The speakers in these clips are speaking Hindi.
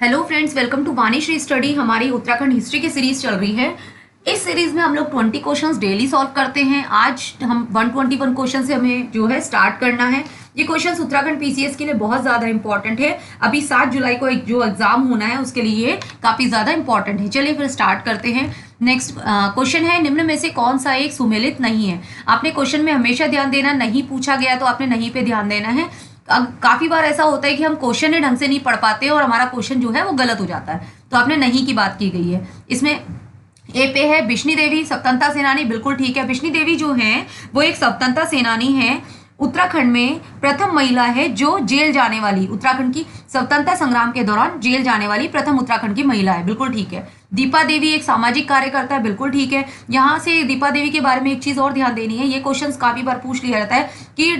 Hello friends, welcome to Vanishree study. हमारी उत्तराखंड हिस्ट्री की सीरीज चल रही है। इस सीरीज में हम लोग 20 क्वेश्चंस डेली सॉल्व करते हैं। आज हम 121 क्वेश्चन से हमें जो है स्टार्ट करना है। ये क्वेश्चंस उत्तराखंड पीसीएस के लिए बहुत ज़्यादा इंपॉर्टेंट है। अभी 7 जुलाई को एक जो एग्जाम होना है उसके लिए काफ़ी ज़्यादा इंपॉर्टेंट है। चलिए फिर स्टार्ट करते हैं। नेक्स्ट क्वेश्चन है, निम्न में से कौन सा एक सुमेलित नहीं है। आपने क्वेश्चन में हमेशा ध्यान देना, नहीं पूछा गया तो आपने नहीं पे ध्यान देना है। अब काफी बार ऐसा होता है कि हम क्वेश्चन ही ढंग से नहीं पढ़ पाते और हमारा क्वेश्चन जो है वो गलत हो जाता है, तो आपने नहीं की बात की गई है। इसमें ए पे है बिश्नी देवी स्वतंत्रता सेनानी, बिल्कुल ठीक है। बिश्नी देवी जो है वो एक स्वतंत्रता सेनानी है, उत्तराखंड में प्रथम महिला है जो जेल जाने वाली, उत्तराखंड की स्वतंत्रता संग्राम के दौरान जेल जाने वाली प्रथम उत्तराखंड की महिला है, बिल्कुल ठीक है। दीपा देवी एक सामाजिक कार्यकर्ता है, बिल्कुल ठीक है। यहाँ से दीपा देवी के बारे में एक चीज और ध्यान देनी है, ये क्वेश्चंस काफी बार पूछ लिया जाता है कि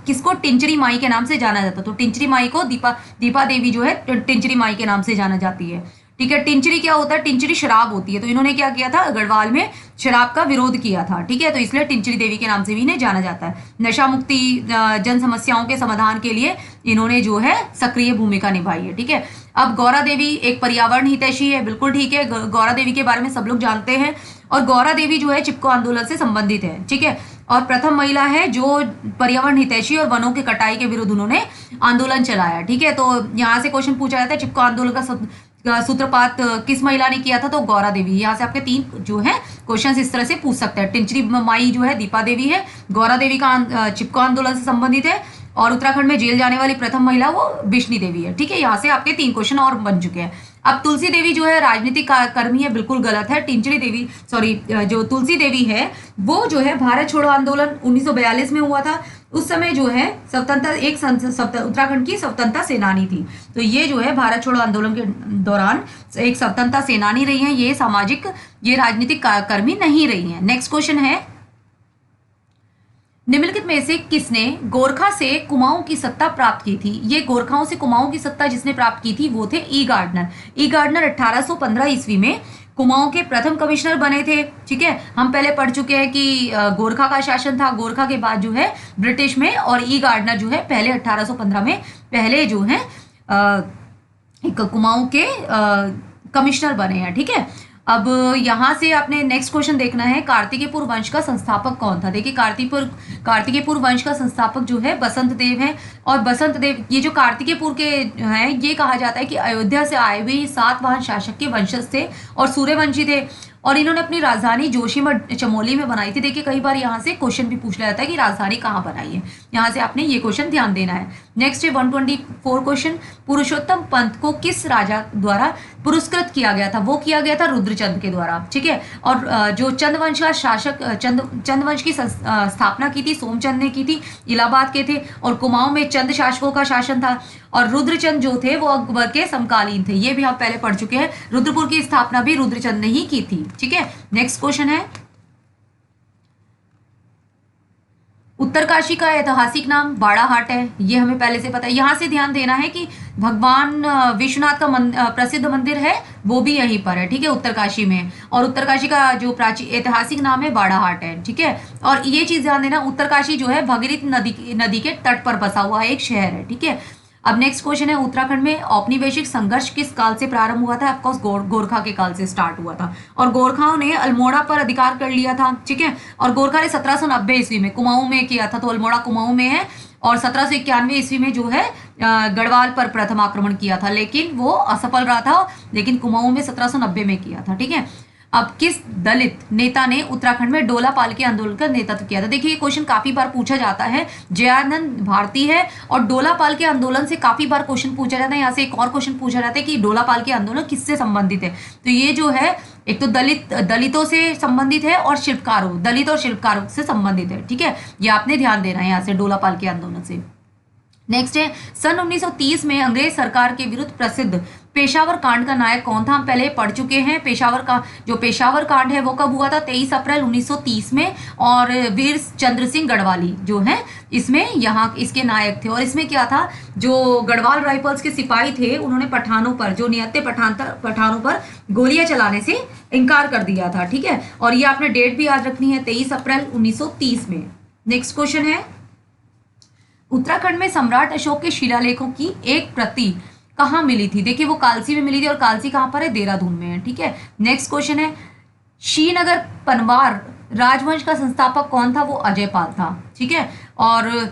किसको टिंचरी माई के नाम से जाना जाता है, तो टिंचरी माई को दीपा देवी जो है टिंचरी माई के नाम से जाना जाती है, ठीक है। टिंचरी क्या होता है? टिंचरी शराब होती है, तो इन्होंने क्या किया था, गढ़वाल में शराब का विरोध किया था, ठीक है, तो इसलिए टिंचरी देवी के नाम से भी इन्हें जाना जाता है। नशा मुक्ति जन समस्याओं के समाधान के लिए इन्होंने जो है सक्रिय भूमिका निभाई है, ठीक है। अब गौरा देवी एक पर्यावरण हितैषी है, बिल्कुल ठीक है। गौरा देवी के बारे में सब लोग जानते हैं, और गौरा देवी जो है चिपको आंदोलन से संबंधित है, ठीक है, और प्रथम महिला है जो पर्यावरण हितैषी और वनों की कटाई के विरुद्ध उन्होंने आंदोलन चलाया, ठीक है। तो यहाँ से क्वेश्चन पूछा जाता है चिपको आंदोलन का सूत्रपात किस महिला ने किया था, तो गौरा देवी। यहाँ से आपके 3 जो है क्वेश्चंस इस तरह से पूछ सकते हैं। टिंचरी माई जो है दीपा देवी है, गौरा देवी का चिपको आंदोलन से संबंधित है, और उत्तराखंड में जेल जाने वाली प्रथम महिला वो बिश्नी देवी है, ठीक है। यहाँ से आपके 3 क्वेश्चन और बन चुके हैं। अब तुलसी देवी जो है राजनीतिक कर्मी है, बिल्कुल गलत है। टिंचरी देवी जो तुलसी देवी है वो जो है भारत छोड़ो आंदोलन 1942 में हुआ था, उस समय जो है उत्तराखंड की स्वतंत्रता सेनानी थी, तो ये जो है भारत छोड़ो आंदोलन के दौरान एक स्वतंत्रता सेनानी रही है, ये राजनीतिक कर्मी नहीं रही है। नेक्स्ट क्वेश्चन है, निम्नलिखित में से किसने गोरखा से कुमाऊं की सत्ता प्राप्त की थी। ये गोरखाओं से कुमाऊं की सत्ता जिसने प्राप्त की थी वो थे ई गार्डनर। ई गार्डनर 1815 ईस्वी में कुमाऊं के प्रथम कमिश्नर बने थे, ठीक है। हम पहले पढ़ चुके हैं कि गोरखा का शासन था, गोरखा के बाद जो है ब्रिटिश में, और ई गार्डनर जो है पहले 1815 में पहले जो है एक कुमाऊं के कमिश्नर बने हैं, ठीक है। अब यहाँ से आपने नेक्स्ट क्वेश्चन देखना है, कार्तिकेयपुर वंश का संस्थापक कौन था। देखिए कार्तिकेयपुर वंश का संस्थापक जो है बसंत देव है, और बसंत देव ये जो कार्तिकेयपुर के हैं ये कहा जाता है कि अयोध्या से आए हुए 7 वाहन शासक के वंशज थे और सूर्यवंशी थे, और इन्होंने अपनी राजधानी जोशीमठ चमोली में बनाई थी। देखिए कई बार यहाँ से क्वेश्चन भी पूछ लिया जाता है कि राजधानी कहाँ बनाई है, यहाँ से आपने ये क्वेश्चन ध्यान देना है। नेक्स्ट है 124 क्वेश्चन, पुरुषोत्तम पंत को किस राजा द्वारा पुरस्कृत किया गया था। वो किया गया था रुद्रचंद के द्वारा, ठीक है। और जो चंद्रवंश का शासक चंद्रवंश की स्थापना की थी सोमचंद ने की थी, इलाहाबाद के थे, और कुमाऊं में चंद शासकों का शासन था, और रुद्रचंद जो थे वो अकबर के समकालीन थे, ये भी हम पहले पढ़ चुके हैं। रुद्रपुर की स्थापना भी रुद्रचंद ने ही की थी, ठीक है। नेक्स्ट क्वेश्चन है, उत्तरकाशी का ऐतिहासिक नाम बाड़ाहाट है, ये हमें पहले से पता है। यहाँ से ध्यान देना है कि भगवान विश्वनाथ का प्रसिद्ध मंदिर है वो भी यहीं पर है, ठीक है, उत्तरकाशी में, और उत्तरकाशी का जो प्राचीन ऐतिहासिक नाम है बाड़ाहाट है, ठीक है। और ये चीज ध्यान देना, उत्तरकाशी जो है भगीरथ नदी के तट पर बसा हुआ एक शहर है, ठीक है। अब नेक्स्ट क्वेश्चन है, उत्तराखंड में औपनिवेशिक संघर्ष किस काल से प्रारंभ हुआ था। ऑफकोर्स गोरखा के काल से स्टार्ट हुआ था, और गोरखाओं ने अल्मोड़ा पर अधिकार कर लिया था, ठीक है। और गोरखा ने 1790 ईस्वी में कुमाऊं में किया था, तो अल्मोड़ा कुमाऊं में है, और 1791 ईस्वी में जो है गढ़वाल पर प्रथम आक्रमण किया था, लेकिन वो असफल रहा था, लेकिन कुमाऊं में 1790 में किया था, ठीक है। अब किस दलित नेता ने उत्तराखंड में डोला पालकी आंदोलन का नेतृत्व किया था। देखिए ये क्वेश्चन काफी बार पूछा जाता है, जयानंद भारती है, और डोला पालकी आंदोलन से काफी बार क्वेश्चन पूछा जाता है। यहाँ से एक और क्वेश्चन पूछा जाता है कि डोला पालकी आंदोलन किससे संबंधित है, तो ये जो है एक तो दलितों से संबंधित है, और दलित और शिल्पकारों से संबंधित है, ठीक है, ये आपने ध्यान देना है यहाँ से डोला पालकी आंदोलन से। नेक्स्ट है, सन 1930 में अंग्रेज सरकार के विरुद्ध प्रसिद्ध पेशावर कांड का नायक कौन था। हम पहले पढ़ चुके हैं, पेशावर कांड है वो कब हुआ था, 23 अप्रैल 1930 में, और वीर चंद्र सिंह गढ़वाली जो है इसमें यहाँ इसके नायक थे। और इसमें क्या था, जो गढ़वाल राइफल्स के सिपाही थे उन्होंने पठानों पर, जो निहत्थे पठानों पर गोलियां चलाने से इनकार कर दिया था, ठीक है। और ये आपने डेट भी याद रखनी है, 23 अप्रैल 1930 में। नेक्स्ट क्वेश्चन है, उत्तराखंड में सम्राट अशोक के शिलालेखों की एक प्रति कहाँ मिली थी? देखिए वो कालसी में मिली थी, और कालसी कहाँ पर है? देहरादून में है। ठीक है, नेक्स्ट क्वेश्चन है, श्रीनगर पनवार राजवंश का संस्थापक कौन था? वो अजय पाल था। ठीक है, और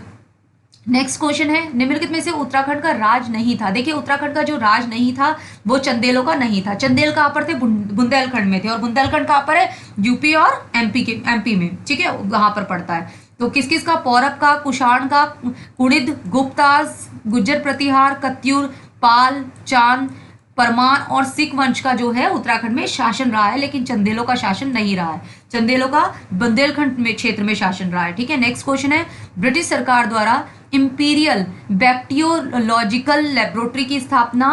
नेक्स्ट क्वेश्चन है, निम्नलिखित में से उत्तराखंड का राज नहीं था? देखिए उत्तराखंड का जो राज नहीं था वो चंदेलों का नहीं था। चंदेल कहाँ पर थे? बुंदेलखंड में थे, और बुंदेलखंड कहाँ पर है? यूपी और एमपी में। ठीक है, वहां पर पड़ता है। तो किस किस का? पौरव का, कुषाण का, कुणिद, गुप्तास, गुज्जर प्रतिहार, कत्यूर, पाल, चांद, परमार और सिख वंश का जो है उत्तराखंड में शासन रहा है, लेकिन चंदेलों का शासन नहीं रहा है। चंदेलों का बुंदेलखंड में क्षेत्र में शासन रहा है। ठीक है, नेक्स्ट क्वेश्चन है, ब्रिटिश सरकार द्वारा इंपीरियल बैक्टीरियोलॉजिकल लेबोरेटरी की स्थापना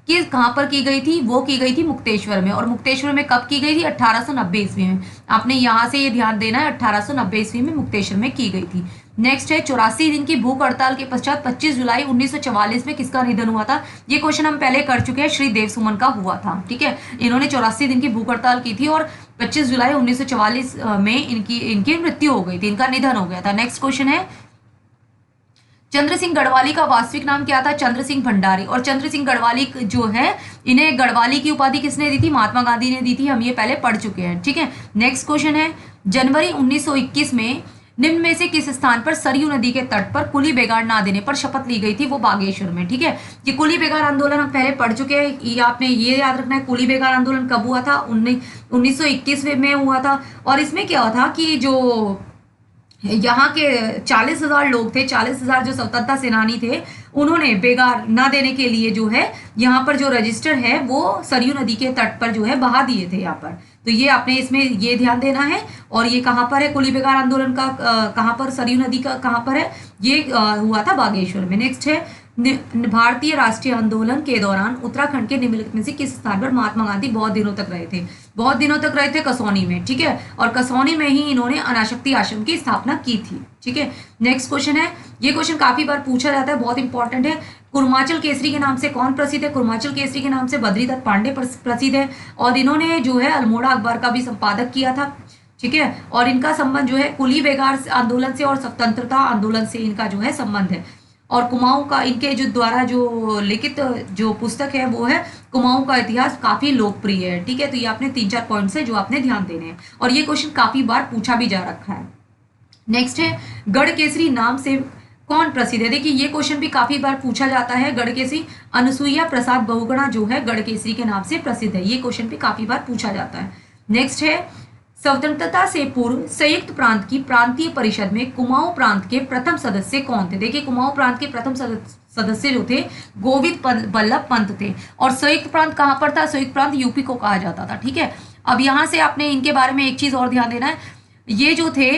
किस कहाँ पर की गई थी? वो की गई थी मुक्तेश्वर में। और मुक्तेश्वर में कब की गई थी? 1890 ईस्वी में। आपने यहाँ से ये ध्यान देना है, 1890 ईस्वी में मुक्तेश्वर में की गई थी। नेक्स्ट है, 84 दिन की भूख हड़ताल के पश्चात 25 जुलाई 1944 में किसका निधन हुआ था? ये क्वेश्चन हम पहले कर चुके हैं, श्री देव सुमन का हुआ था। ठीक है, इन्होंने 84 दिन की भूख हड़ताल की थी और 25 जुलाई 1944 में इनकी मृत्यु हो गई थी, इनका निधन हो गया था। नेक्स्ट क्वेश्चन है, चंद्र सिंह गढ़वाली का वास्तविक नाम क्या था? चंद्र सिंह भंडारी। और चंद्र सिंह गढ़वाली जो है, इन्हें गढ़वाली की उपाधि किसने दी थी? महात्मा गांधी ने दी थी, हम ये पहले पढ़ चुके हैं। ठीक है, नेक्स्ट क्वेश्चन है, जनवरी 1921 में निम्न में से किस स्थान पर सरयू नदी के तट पर कुली बेगार ना देने पर शपथ ली गई थी? वो बागेश्वर में। ठीक है, ये कुली बेगार आंदोलन हम पहले पढ़ चुके हैं, ये आपने ये याद रखना है। कुली बेगार आंदोलन कब हुआ था? 1921 में हुआ था। और इसमें क्या हुआ था कि जो यहाँ के 40,000 लोग थे, 40,000 जो स्वतंत्रता सेनानी थे, उन्होंने बेगार ना देने के लिए जो है यहाँ पर जो रजिस्टर है वो सरयू नदी के तट पर जो है बहा दिए थे यहाँ पर। तो ये आपने इसमें ये ध्यान देना है। और ये कहाँ पर है? कुली बेगार आंदोलन का कहाँ पर? सरयू नदी का कहाँ पर है? ये हुआ था बागेश्वर में। नेक्स्ट है, भारतीय राष्ट्रीय आंदोलन के दौरान उत्तराखंड के निम्नलिखित में से किस स्थान पर महात्मा गांधी बहुत दिनों तक रहे थे? बहुत दिनों तक रहे थे कसौनी में। ठीक है, और कसौनी में ही इन्होंने अनाशक्ति आश्रम की स्थापना की थी। ठीक है, नेक्स्ट क्वेश्चन है, ये क्वेश्चन काफी बार पूछा जाता है, बहुत इंपॉर्टेंट है। कुर्माचल केसरी के नाम से कौन प्रसिद्ध है? कुर्माचल केसरी के नाम से बद्रीदत्त पांडे प्रसिद्ध है, और इन्होंने जो है अल्मोड़ा अखबार का भी संपादक किया था। ठीक है, और इनका संबंध जो है कुली बेगार आंदोलन से और स्वतंत्रता आंदोलन से इनका जो है संबंध है। और कुमाऊं का इनके जो द्वारा जो लिखित जो पुस्तक है वो है कुमाऊं का इतिहास, काफी लोकप्रिय है। ठीक है, तो ये आपने 3-4 पॉइंट्स है जो आपने ध्यान देने हैं, और ये क्वेश्चन काफी बार पूछा भी जा रखा है। नेक्स्ट है, गढ़ केसरी नाम से कौन प्रसिद्ध है? देखिए ये क्वेश्चन भी काफी बार पूछा जाता है। गढ़ केसरी अनुसुईया प्रसाद बहुगुणा जो है गढ़ केसरी के नाम से प्रसिद्ध है, ये क्वेश्चन भी काफी बार पूछा जाता है। नेक्स्ट है, स्वतंत्रता से पूर्व संयुक्त प्रांत की प्रांतीय परिषद में कुमाऊं प्रांत के प्रथम सदस्य कौन थे? देखिए कुमाऊं प्रांत के प्रथम सदस्य जो थे गोविंद बल्लभ पंत थे। और संयुक्त प्रांत कहाँ पर था? संयुक्त प्रांत यूपी को कहा जाता था। ठीक है, अब यहाँ से आपने इनके बारे में एक चीज और ध्यान देना है, ये जो थे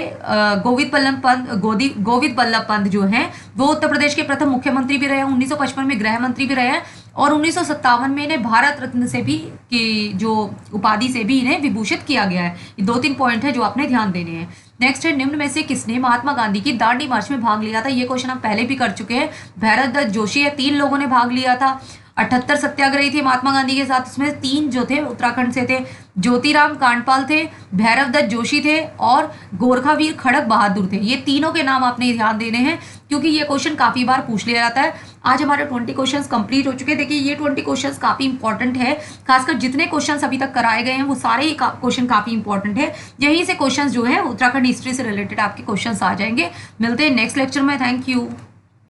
गोविंद बल्लभ पंत जो हैं वो उत्तर प्रदेश के प्रथम मुख्यमंत्री भी रहे हैं, 1955 में गृह मंत्री भी रहे हैं, और 1957 में इन्हें भारत रत्न से भी की जो उपाधि से भी इन्हें विभूषित किया गया है। ये 2-3 पॉइंट है जो आपने ध्यान देने हैं। नेक्स्ट है, निम्न में से किसने महात्मा गांधी की दांडी मार्च में भाग लिया था? ये क्वेश्चन हम पहले भी कर चुके हैं। भैरव दत्त जोशी है, 3 लोगों ने भाग लिया था। 78 सत्याग्रही थे महात्मा गांधी के साथ, उसमें 3 जो थे उत्तराखंड से थे, ज्योतिराम कांडपाल थे, भैरव दत्त जोशी थे, और गोरखावीर खड़क बहादुर थे। ये तीनों के नाम आपने ध्यान देने हैं, क्योंकि ये क्वेश्चन काफी बार पूछ लिया जाता है। आज हमारे 20 क्वेश्चंस कंप्लीट हो चुके हैं। देखिए ये 20 क्वेश्चंस काफी इंपॉर्टेंट है, खासकर जितने क्वेश्चंस अभी तक कराए गए हैं वो सारे ही क्वेश्चन काफी इंपॉर्टेंट है। यही से क्वेश्चंस जो है उत्तराखंड हिस्ट्री से रिलेटेड आपके क्वेश्चंस आ जाएंगे। मिलते हैं नेक्स्ट लेक्चर में। Thank you.